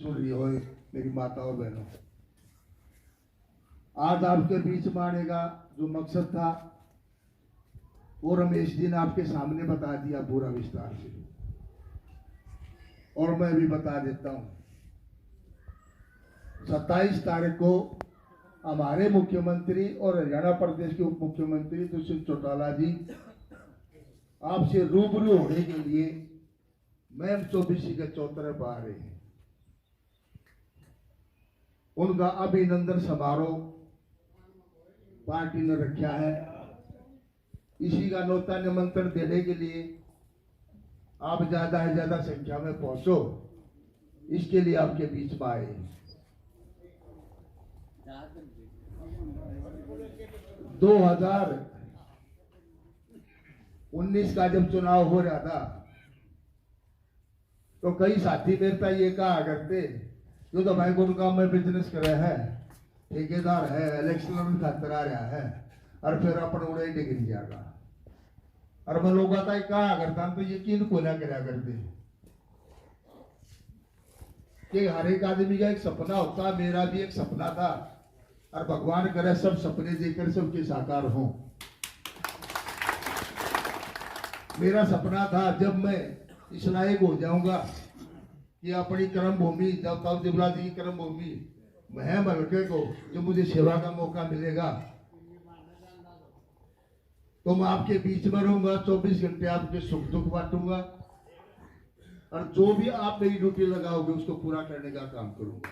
सुन रही हो मेरी माता और बहनों, आज आपके बीच में आने का जो मकसद था वो रमेश जी ने आपके सामने बता दिया पूरा विस्तार से, और मैं भी बता देता हूं। 27 तारीख को हमारे मुख्यमंत्री और हरियाणा प्रदेश के उप मुख्यमंत्री दुष्यंत चौटाला जी आपसे रूबरू होने के लिए मैम 24 के चौतरे पर आ रहे हैं। उनका अभिनंदन समारोह पार्टी ने रखा है। इसी का नौता निमंत्रण देने के लिए आप ज्यादा से ज्यादा संख्या में पहुंचो, इसके लिए आपके बीच में आए। 2019 का जब चुनाव हो रहा था तो कई साथी मेरे पास ये कहा करते, जो तो भाई गुण काम में बिजनेस कर रहे हैं, ठेकेदार है, इलेक्शन में खातर आ रहा है और फिर अपन उड़े डिग्री जाएगा। और मैं लोग आता है कहा करता तो यकीन को ना करा करते कि हर एक आदमी का एक सपना होता, मेरा भी एक सपना था और भगवान करे सब सपने देखकर सबके साकार हों। मेरा सपना था जब मैं इस लायक हो जाऊंगा कि अपनी कर्म भूमि, जब तब दिवला जी की कर्म भूमि महम हल्के को जब मुझे सेवा का मौका मिलेगा तो मैं आपके बीच में रहूंगा, 24 घंटे आपके सुख दुख बांटूंगा और जो भी आप मेरी ड्यूटी लगाओगे उसको पूरा करने का काम करूंगा।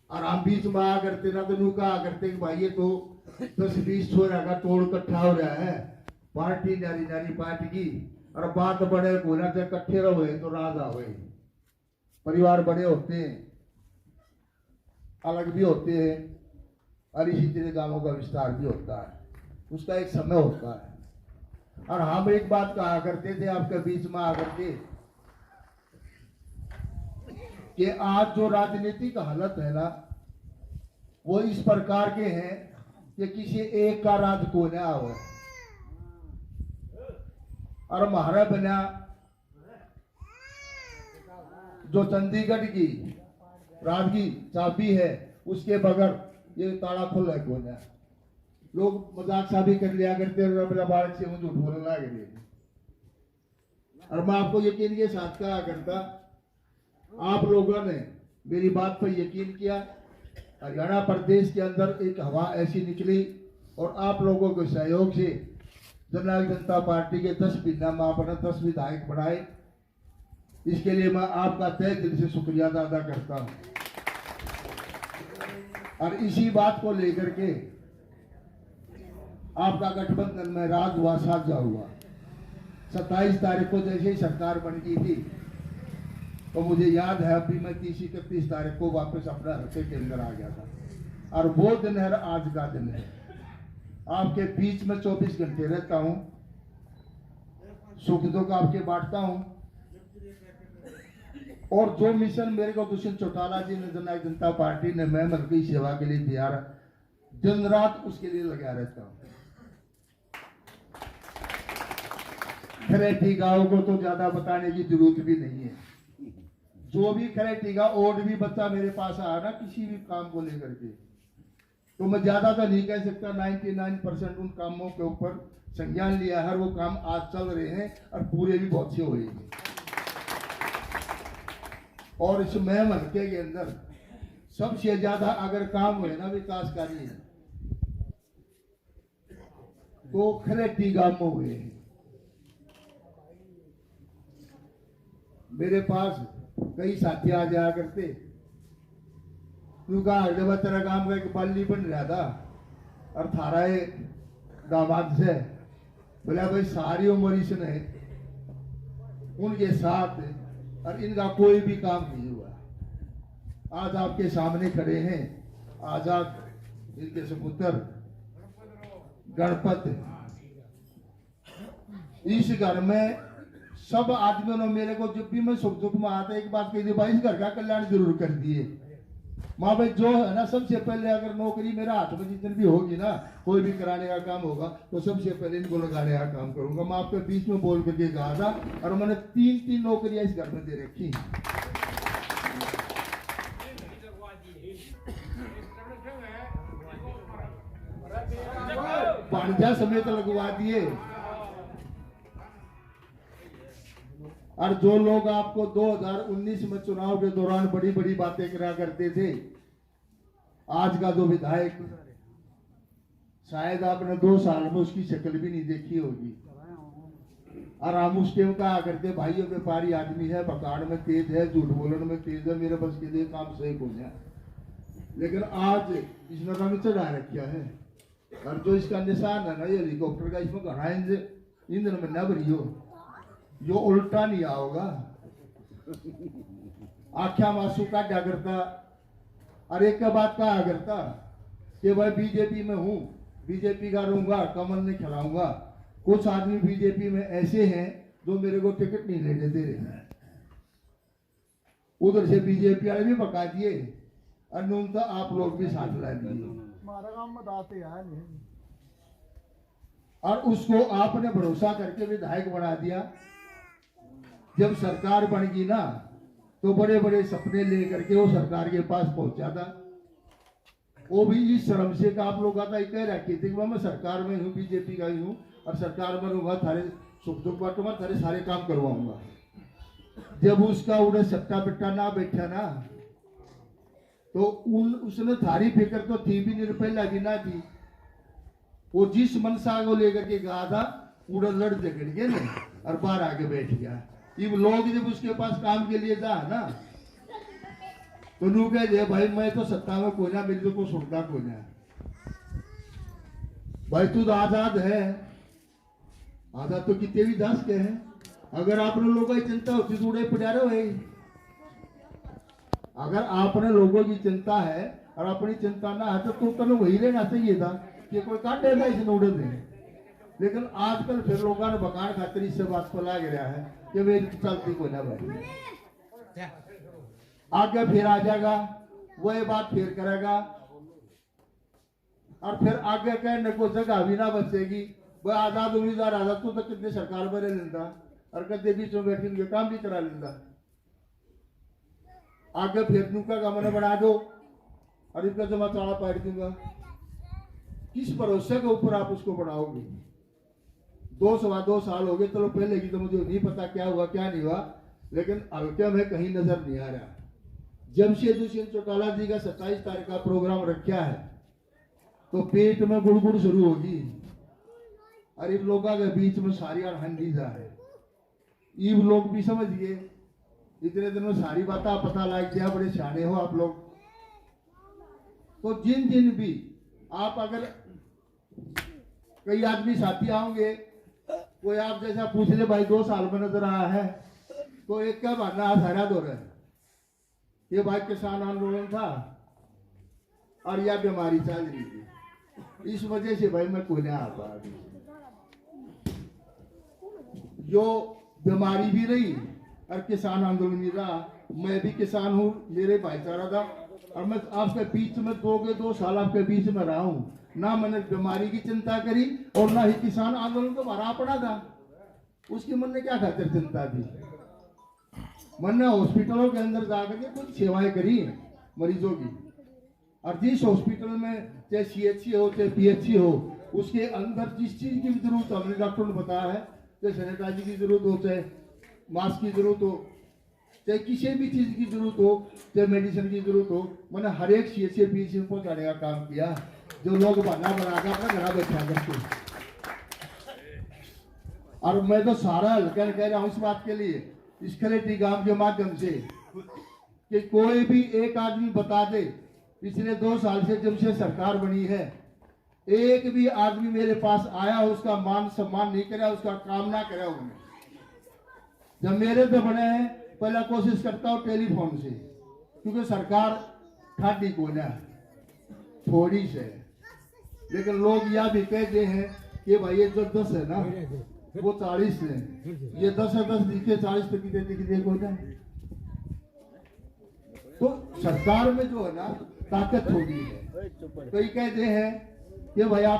और हम बीच में आ करते ना तो नू कहा करते कि भाई ये तो 10-20 छोरा का टोल इकट्ठा हो रहा है, पार्टी नारी नारी पार्टी की, और बात बड़े होना से इकट्ठे रहो तो राजा हो। परिवार बड़े होते हैं, अलग भी होते हैं, और इसी तरह गांवों का विस्तार भी होता है, उसका एक समय होता है। और हम एक बात कहा करते थे आपके बीच में आकर के कि आज जो राजनीतिक हालत है ना वो इस प्रकार के हैं कि किसी एक का राज को ना हो। और हमारा बना जो चंडीगढ़ की राज की चाबी है उसके बगैर ये ताला खुला है कोई ना। लोग मजाक सा भी कर लिया करते हैं, मेरा बालक से मुझे झूठ बोलने लगे। और मैं आपको यकीन के साथ कहा करता, आप लोगों ने मेरी बात पर यकीन किया। हरियाणा प्रदेश के अंदर एक हवा ऐसी निकली और आप लोगों के सहयोग से जननायक जनता पार्टी के 10 महीना में आपने 10 विधायक बनाए। इसके लिए मैं आपका तहे दिल से शुक्रिया अदा करता हूं। और इसी बात को लेकर के आपका गठबंधन में राज हुआ, साझा हुआ। 27 तारीख को जैसे ही सरकार बन गई थी तो मुझे याद है अभी मैं 30-31 तारीख को वापस अपना हल्के के अंदर आ गया था। और वो दिन है आज का दिन है। आपके बीच में 24 घंटे रहता हूं, सुख दुख आपके बांटता हूं, और जो मिशन मेरे को दुष्यंत चौटाला जी ने, जननायक जनता पार्टी ने, मैं मरकई सेवा के लिए दिया, दिन रात उसके लिए लगा रहता हूं। खरेटी गांव को तो ज्यादा बताने की जरूरत भी नहीं है। जो भी खरेटी का और भी बच्चा मेरे पास आया ना किसी भी काम को लेकर के, तो मैं ज्यादा तो नहीं कह सकता, 99% उन कामों के ऊपर संज्ञान लिया है। वो काम आज चल रहे हैं और पूरे भी बहुत से हो रहे हैं। और इस महम हल्के के अंदर सबसे ज्यादा अगर काम हुए ना विकासकारी है तो खरेटी गांव में हुए हैं। मेरे पास कई साथी आ जाया करते, क्योंकि जब तेरा काम का एक बाली बन रहा था और थारा दामाद से बोला भाई सारी उम्र इसने उनके साथ, और इनका कोई भी काम नहीं हुआ। आज आपके सामने खड़े हैं आजाद, इनके सपुत्र गणपत। इस घर में सब आदमियों ने मेरे को जब भी मैं सुख दुख में आता एक बात कही थी, भाई इस घर का कल्याण जरूर कर दिए। माँ भाई जो है ना, सबसे पहले अगर नौकरी मेरा हाथ में जितनी भी होगी ना, कोई भी कराने का काम होगा तो सबसे पहले इनको लगाने का काम करूंगा। मैं आपके बीच में बोल करके कहा था, और मैंने 3 नौकरियां इस घर में दे रखी। भांजा समेत लगवा दिए। और जो लोग आपको 2019 में चुनाव के दौरान बड़ी बड़ी बातें करा करते थे, आज का जो विधायक, शायद आपने 2 साल में उसकी शक्ल भी नहीं देखी होगी। और हम उस टाइम कहा करते, भाइयों व्यापारी आदमी है, बकाड़ में तेज है, झूठ बोलने में तेज है, मेरे बस के लिए काम सही हो जाए। लेकिन आज इसने रंग चढ़ा रखा है। और जो इसका निशान है ना, ये हेलीकॉप्टर का, इसमें घना ईंधन में न भरी हो, जो उल्टा नहीं आओगा। आख्या मासू का क्या करता, और एक का बात कहा करता कि भाई बीजेपी में हूं, बीजेपी का रहूंगा, कमल नहीं खिलाऊंगा। कुछ आदमी बीजेपी में ऐसे हैं जो मेरे को टिकट नहीं लेने दे रहे। उधर से बीजेपी वाले भी बका दिए, और न्यूनतः आप लोग भी साथ ला दिए। और उसको आपने भरोसा करके विधायक बना दिया। जब सरकार बन गई ना, तो बड़े बड़े सपने लेकर के वो सरकार के पास पहुंचा था। वो भी इस शर्म से का आप लोग आता कह रखी थी कि मैं सरकार में हूँ, बीजेपी का ही हूँ, और सरकार में रहूंगा, थारे सुख दुख बांटूंगा, थारे सारे काम करवाऊंगा। जब उसका उड़े सट्टा बिट्टा ना बैठा ना, तो उसने थारी फिक्र तो थी भी नहीं, पहला भी ना थी। वो जिस मनसा को लेकर के गया था, उड़ा लड़ झगड़ गया ना, और बाहर आके बैठ गया। ये लोग जब उसके पास काम के लिए जा ना, तो लोग कहे भाई मैं तो सत्ता में कोई ना, मेरी तो कोई सुनता कोई ना। भाई तू तो आजाद है, आजाद तो कितने भी दास के हैं। अगर आपने लोगों की चिंता होती तो उड़े पड़े भाई। अगर आपने लोगों की चिंता है और अपनी चिंता ना है, तो तू वही रहना चाहिए था कि कोई काटे था इसने उड़े दे। लेकिन आजकल फिर लोगों ने बकान खातिर इससे बात को लाग रहा है कि वे चलती कोई ना भाई। आगे फिर आ जाएगा, वही बात फिर करेगा, और फिर आगे कहने को जगह भी ना बचेगी। वह आजाद उम्मीदवार आजाद तो कितने सरकार में रह लेता, और कदे बीच में बैठ के काम भी करा लेता। आगे फिर नुका मैंने बढ़ा दो, और इनका जमा चाड़ा पाट दूंगा। किस भरोसे के ऊपर आप उसको बढ़ाओगे? 2 साल हो गए, चलो पहले की तो मुझे नहीं पता क्या हुआ क्या नहीं हुआ, लेकिन हल्के में कहीं नजर नहीं आ रहा। जमशेद हुसैन चौटाला जी का 27 तारीख का प्रोग्राम रखा है, तो पेट में गुड़गुड़ शुरू होगी, और इन लोगों के बीच में सारी हंडी जा है। इन लोग भी समझ गए, इतने दिन में सारी बातें पता लग गया, बड़े सियाने हो आप लोग। तो जिन दिन भी आप अगर कई आदमी साथी आओगे, कोई आप जैसा पूछ ले भाई 2 साल में नजर आया है, तो एक क्या बहाना सारा दो रहे, ये भाई किसान आंदोलन था और यह बीमारी चल रही थी, इस वजह से भाई मैं कोई नहीं आ पा। जो बीमारी भी रही और किसान आंदोलन भी रहा, मैं भी किसान हूँ, मेरे भाईचारा था, और मैं आपके बीच में 2 साल आपके बीच में रहा हूँ। ना मैंने बीमारी की चिंता करी और ना ही किसान आंदोलन को भरा पड़ा था, उसकी मन ने क्या खातिर चिंता थी। मैंने हॉस्पिटलों के अंदर जाकर के कुछ सेवाएं करी मरीजों की, और जिस हॉस्पिटल में चाहे CHC हो चाहे PHC हो, उसके अंदर जिस चीज की जरूरत हमने डॉक्टर ने बताया है, चाहे सैनिटाइजर की जरूरत हो, चाहे मास्क की जरूरत हो, चाहे किसी भी चीज की जरूरत हो, चाहे मेडिसिन की जरूरत हो, मैंने हर एक CHC PHC को पहुंचाने का काम किया। जो लोग बना बनाकर अपना घर बैठा करते, और मैं तो सारा हल्का कह रहा हूँ इस बात के लिए, इस कलेक्टी गांव के माध्यम से, कि कोई भी एक आदमी बता दे पिछले 2 साल से जब से सरकार बनी है, एक भी आदमी मेरे पास आया उसका मान सम्मान नहीं करा, उसका काम ना करा उन्होंने। जब मेरे पे बने हैं, पहला कोशिश करता हूँ टेलीफोन से, क्योंकि सरकार ठाडी को ना थोड़ी से, लेकिन लोग यह भी कहते हैं कि भाई ये जो 10 है ना वो 40 है, ये 10 है 10 दिखे 40 तो कितने दिखे कोई ना। तो सरकार में जो है ना ताकत थोड़ी है। तो ये कहते हैं कि भाई आप